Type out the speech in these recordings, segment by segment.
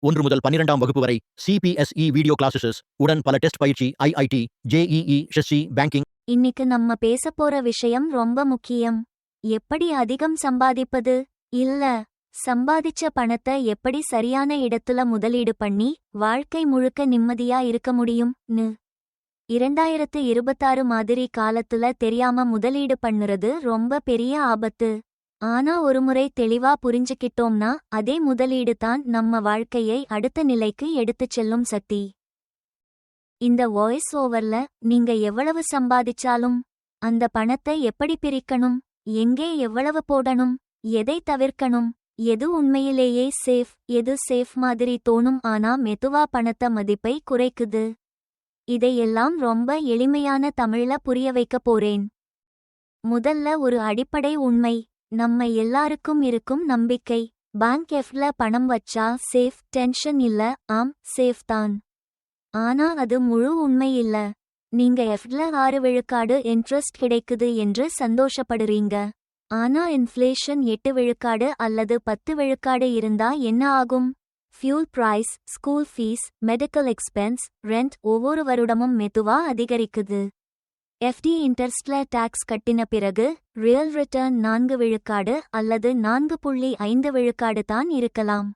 1 முதல் 12ஆம் வகுப்பு வரை CPSE வீடியோ கிளாஸஸ் உடன் பல டெஸ்ட் பயிற்சி IIT, JEE, SSC, பேங்கிங். இன்னைக்கு நம்ம பேசப் போற விஷயம் ரொம்ப முக்கியம். எப்படி அதிகம் சம்பாதிப்பது? இல்ல, சம்பாதிச்ச பணத்தை எப்படி சரியான இடத்துல முதலீடு பண்ணி வாழ்க்கை முழுக்க நிம்மதியா இருக்க முடியும்னு. 2026 மாதிரி காலத்துல தெரியாம முதலீடு பண்ணுறது ரொம்ப பெரிய ஆபத்து. ஆனா ஒருமுறை தெளிவா புரிஞ்சுக்கிட்டோம்னா அதே முதலீடு தான் நம்ம வாழ்க்கையை அடுத்த நிலைக்கு எடுத்துச் செல்லும் சக்தி. இந்த வாய்ஸ் ஓவர்ல நீங்க எவ்வளவு சம்பாதிச்சாலும் அந்த பணத்தை எப்படி பிரிக்கணும், எங்கே எவ்வளவு போடணும், எதை தவிர்க்கணும், எது உண்மையிலேயே சேஃப், எது சேஃப் மாதிரி தோணும் ஆனா மெதுவா பணத்த மதிப்பை குறைக்குது. இதையெல்லாம் ரொம்ப எளிமையான தமிழ்ல புரிய வைக்க போறேன். முதல்ல ஒரு அடிப்படை உண்மை, நம்ம எல்லாருக்கும் இருக்கும் நம்பிக்கை. பேங்க் எஃப்ல பணம் வச்சா சேஃப், டென்ஷன் இல்ல. ஆம், சேஃப் தான். ஆனா அது முழு உண்மை இல்ல. நீங்க எஃப்ல 6 விழுக்காடு இன்ட்ரெஸ்ட் கிடைக்குது என்று சந்தோஷப்படுறீங்க. ஆனா இன்ஃப்ளேஷன் 8 விழுக்காடு அல்லது 10 விழுக்காடு இருந்தா என்ன ஆகும்? Fuel price, school fees, medical expense, rent ஒவ்வொரு வருடமும் மெதுவா அதிகரிக்குது. எஃப்டி இன்ட்ரெஸ்ட்ல டாக்ஸ் கட்டின பிறகு ரியல் ரிட்டர்ன் 4 விழுக்காடு அல்லது 4.5 விழுக்காடு தான் இருக்கலாம்.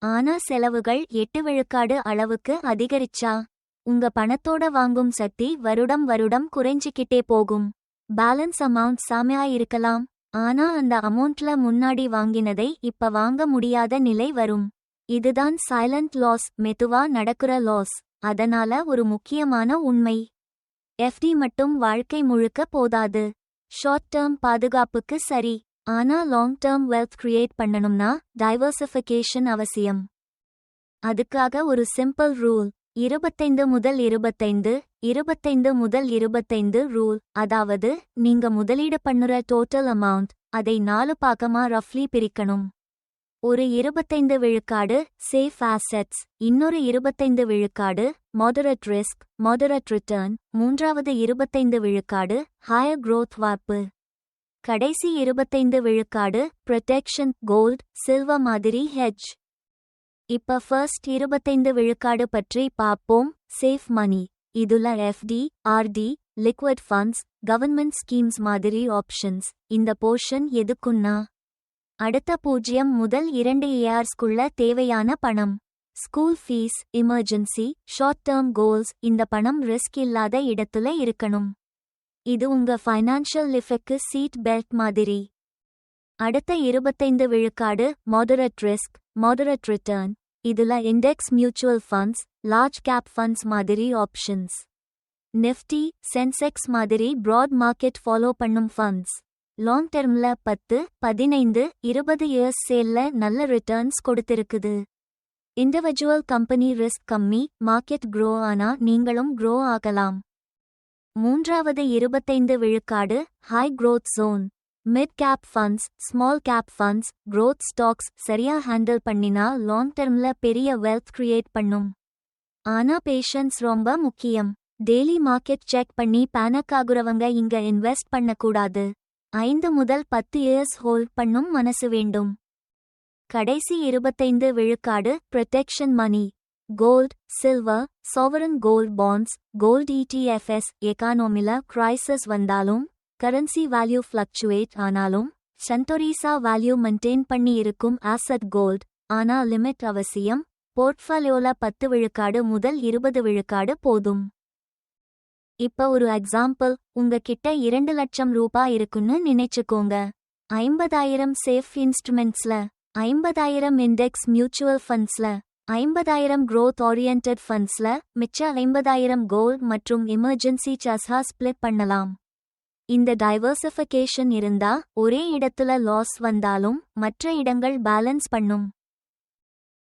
ஆனா செலவுகள் 8 விழுக்காடு அளவுக்கு அதிகரிச்சா உங்க பணத்தோட வாங்கும் சக்தி வருடம் வருடம் குறைஞ்சிக்கிட்டே போகும். பேலன்ஸ் அமௌண்ட் சாமியா இருக்கலாம், ஆனா அந்த அமௌண்ட்ல முன்னாடி வாங்கினதை இப்ப வாங்க முடியாத நிலை வரும். இதுதான் சைலண்ட் லாஸ், மெதுவா நடக்குற லாஸ். அதனால ஒரு முக்கியமான உண்மை, எஃப்டி மட்டும் வாழ்க்கை முழுக்க போதாது. ஷார்ட் டேர்ம் பாதுகாப்புக்கு சரி, ஆனா லாங் டேர்ம் வெல்த் கிரியேட் பண்ணணும்னா டைவர்சிஃபிகேஷன் அவசியம். அதுக்காக ஒரு சிம்பிள் ரூல், 25 முதல் 25, 25 முதல் 25 ரூல். அதாவது நீங்க முதலீடு பண்ணுற டோட்டல் அமௌண்ட் அதை 4 பாகமா ரஃப்லி பிரிக்கணும். ஒரு 25 விழுக்காடு சேஃப் ஆசெட்ஸ், இன்னொரு 25 விழுக்காடு மாடரேட் ரிஸ்க், மாடரேட் ரிட்டர்ன், மூன்றாவது 25 விழுக்காடு ஹையர் growth வாய்ப்பு, கடைசி 25 விழுக்காடு ப்ரொடெக்ஷன், கோல்ட், சில்வர் மாதிரி ஹெட்ஜ். இப்ப ஃபர்ஸ்ட் 25 விழுக்காடு பற்றி பார்ப்போம். சேஃப் மணி, இதுல FD, RD, liquid funds, government schemes மாதிரி ஆப்ஷன்ஸ். இந்த போர்ஷன் எதுக்குன்னா அடுத்த 0 முதல் 2 இயர்ஸ்க்குள்ள தேவையான பணம். School fees, emergency, short term goals. இந்த பணம் ரிஸ்க் இல்லாத இடத்துல இருக்கணும். இது உங்க ஃபைனான்ஷியல் லிஃப்ட்க்கு சீட் பெல்ட் மாதிரி. அடுத்த 25 விழுக்காடு மாடரேட் ரிஸ்க், மாடரேட் ரிட்டர்ன். இதுல index mutual funds, large cap funds மாதிரி ஆப்ஷன்ஸ். நிஃப்டி, சென்செக்ஸ் மாதிரி ப்ராட் மார்க்கெட் ஃபாலோ பண்ணும் ஃபண்ட்ஸ். லாங் டெர்ம்ல 10, 15, 20 இயர்ஸ் சேல்ல நல்ல ரிட்டர்ன்ஸ் கொடுத்திருக்குது. இண்டிவிஜுவல் கம்பெனி ரிஸ்க் கம்மி, மார்க்கெட் க்ரோ ஆனா நீங்களும் க்ரோ ஆகலாம். மூன்றாவது 25 விழுக்காடு high growth zone, mid cap funds, small cap funds, growth stocks. சரியா ஹேண்டில் பண்ணினா லாங் டெர்ம்ல பெரிய வெல்த் கிரியேட் பண்ணும். ஆனா பேஷன்ஸ் ரொம்ப முக்கியம். டெய்லி மார்க்கெட் செக் பண்ணி பேனிக் ஆகுறவங்க இங்க இன்வெஸ்ட் பண்ணக்கூடாது. 5 முதல் 10 இயர்ஸ் ஹோல்ட் பண்ணும் மனசு வேண்டும். கடைசி 25 விழுக்காடு protection money, gold, silver, sovereign gold bonds, gold ETFs. எகானமில கிரைசிஸ் வந்தாலும், கரன்சி வேல்யூ ஃப்ளக்சுவேட் ஆனாலும் சென்டோரிசா வேல்யூ மெயின்டைன் பண்ணி இருக்கும் ஆசெட் கோல்ட். ஆனா லிமிட் அவசியம். போர்ட்ஃபோலியோல 10 விழுக்காடு முதல் 20 விழுக்காடு போதும். இப்ப ஒரு எக்ஸாம்பிள், உங்ககிட்ட 2 லட்சம் ரூபாய் இருக்குன்னு நினைச்சுக்கோங்க. 50,000 சேஃப் இன்ஸ்ட்ருமெண்ட்ஸ்ல, 50,000 இண்டெக்ஸ் மியூச்சுவல் ஃபண்ட்ஸ்ல, 50,000 growth oriented ஃபண்ட்ஸ்ல, மிச்ச 50,000 கோல்ட் மற்றும் எமர்ஜென்சி சஸ்ஹா ஸ்பிளிட் பண்ணலாம். இந்த டைவர்சிஃபிகேஷன் இருந்தா ஒரே இடத்துல லாஸ் வந்தாலும் மற்ற இடங்கள் பேலன்ஸ் பண்ணும்.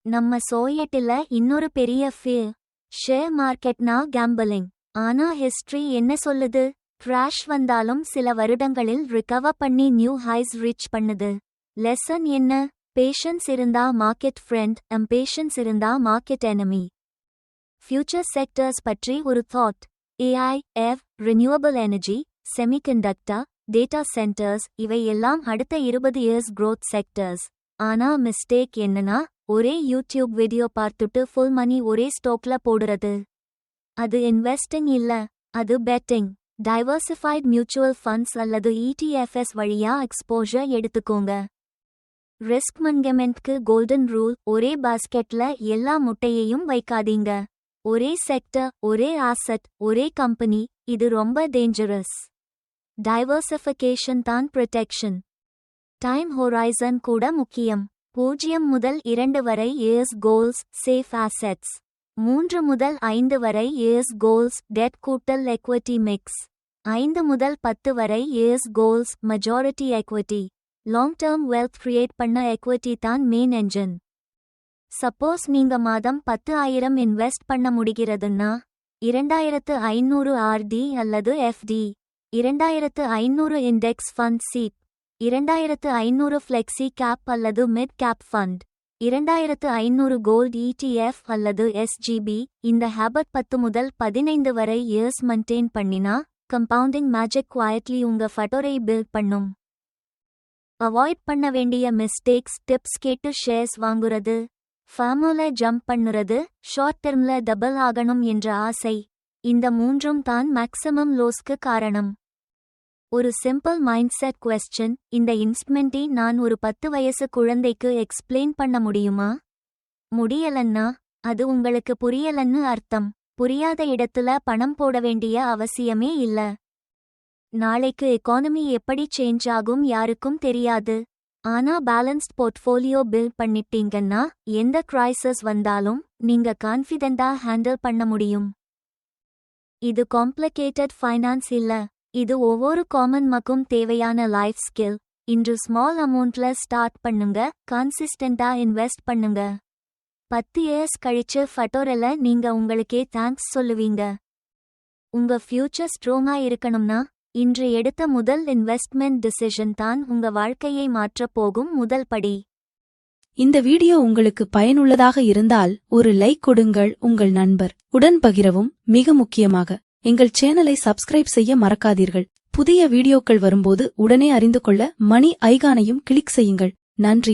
நம்ம சோயட்டில இன்னொரு பெரிய ஃபியர், ஷேர் மார்க்கெட்னா கேம்பலிங். ஆனா ஹிஸ்டரி என்ன சொல்லுது? கிராஷ் வந்தாலும் சில வருடங்களில் ரிகவர் பண்ணி நியூ ஹைஸ் ரீச் பண்ணுது. லெசன் என்ன? பேஷன்ஸ் இருந்தா மார்க்கெட் ஃப்ரெண்ட், அம்பேஷன்ஸ் இருந்தா மார்க்கெட் எனிமி. ஃபியூச்சர் செக்டர்ஸ் பற்றி ஒரு thought. AI, renewable energy, semiconductor, data centres. இவை எல்லாம் அடுத்த 20 இயர்ஸ் growth செக்டர்ஸ். ஆனா மிஸ்டேக் என்னன்னா ஒரே யூடியூப் வீடியோ பார்த்துட்டு ஃபுல் மணி ஒரே ஸ்டாக்ல போடுறது. அது இன்வெஸ்டிங் இல்ல, அது பெட்டிங். டைவர்சிஃபைட் மியூச்சுவல் ஃபண்ட்ஸ் அல்லது ETFs வழியா எக்ஸ்போஷர் எடுத்துக்கோங்க. ரிஸ்க் மேனேஜ்மெண்ட்க்கு கோல்டன் ரூல்: ஒரே பாஸ்கெட்ல எல்லா முட்டையையும் வைக்காதீங்க. ஒரே செக்டர், ஒரே ஆசெட், ஒரே கம்பெனி, இது ரொம்ப டேஞ்சரஸ். டைவர்சிஃபிகேஷன் தான் ப்ரொடெக்ஷன். டைம் ஹொரைசன் கூட முக்கியம். 0 முதல் 2 வரை இயர்ஸ் கோல்ஸ் சேஃப் ஆசெட்ஸ். 3 முதல் 5 வரை இயர்ஸ் கோல்ஸ் டெட் கூட்டல் எக்விட்டி மிக்ஸ். 5 முதல் 10 வரை years goals majority equity. Long term wealth create பண்ண எக்விட்டி தான் மெயின் என்ஜின். சப்போஸ் நீங்க மாதம் 10,000 இன்வெஸ்ட் பண்ண முடிகிறதுன்னா 2500 RD அல்லது FD, 2500 index fund SIP, 2500 flexi cap அல்லது mid cap fund, 2500 gold ETF அல்லது SGB. இந்த ஹேபிட் 10 முதல் 15 வரை இயர்ஸ் மெயின்டைன் பண்ணினா கம்பவுண்டிங் மேஜிக் குவாய்ட்லி உங்க ஃபட்டோரை பில்ட் பண்ணும். அவாய்ட் பண்ண வேண்டிய மிஸ்டேக்ஸ்: டிப்ஸ் கேட்டு ஷேர்ஸ் வாங்குறது, ஃபார்முல ஜம்ப் பண்ணுறது, ஷார்ட் டெர்ம்ல டபுள் ஆகணும் என்ற ஆசை. இந்த 3ம் தான் மேக்ஸிமம் லோஸ்க்கு காரணம். ஒரு சிம்பிள் மைண்ட் செட் குவெஸ்டின்: இந்த இன்வெஸ்ட்மெண்ட்டை நான் ஒரு 10 வயசு குழந்தைக்கு எக்ஸ்பிளைன் பண்ண முடியுமா? முடியலன்னா அது உங்களுக்கு புரியலன்னு அர்த்தம். புரியாத இடத்துல பணம் போட வேண்டிய அவசியமே இல்ல. நாளைக்கு எக்கானமி எப்படி சேஞ்ச் ஆகும் யாருக்கும் தெரியாது. ஆனா பேலன்ஸ்ட் போர்ட்ஃபோலியோ பில்ட் பண்ணிட்டீங்கன்னா எந்த கிரைசிஸ் வந்தாலும் நீங்க கான்ஃபிடென்ட்டா ஹேண்டில் பண்ண முடியும். இது காம்ப்ளிகேட்டட் ஃபைனான்ஸ் இல்ல, இது ஒவ்வொரு காமன் மக்கும் தேவையான லைஃப் ஸ்கில். இன்று ஸ்மால் அமௌண்ட்ல ஸ்டார்ட் பண்ணுங்க, கன்சிஸ்டென்ட்டா இன்வெஸ்ட் பண்ணுங்க. 10 இயர்ஸ் கழிச்சு ஃபட்டோரில் நீங்க உங்களுக்கே தேங்க்ஸ் சொல்லுவீங்க. உங்க ஃபியூச்சர் ஸ்ட்ராங்கா இருக்கணும்னா இன்று எடுத்த முதல் இன்வெஸ்ட்மெண்ட் டிசிஷன் தான் உங்க வாழ்க்கையை மாற்றப் போகும் முதல் படி. இந்த வீடியோ உங்களுக்கு பயனுள்ளதாக இருந்தால் ஒரு லைக் கொடுங்கள். உங்கள் நண்பர் உடன் பகிரவும். மிக முக்கியமாக எங்கள் சேனலை சப்ஸ்கிரைப் செய்ய மறக்காதீர்கள். புதிய வீடியோக்கள் வரும்போது உடனே அறிந்து கொள்ள மணி ஐகானையும் கிளிக் செய்யுங்கள். நன்றி.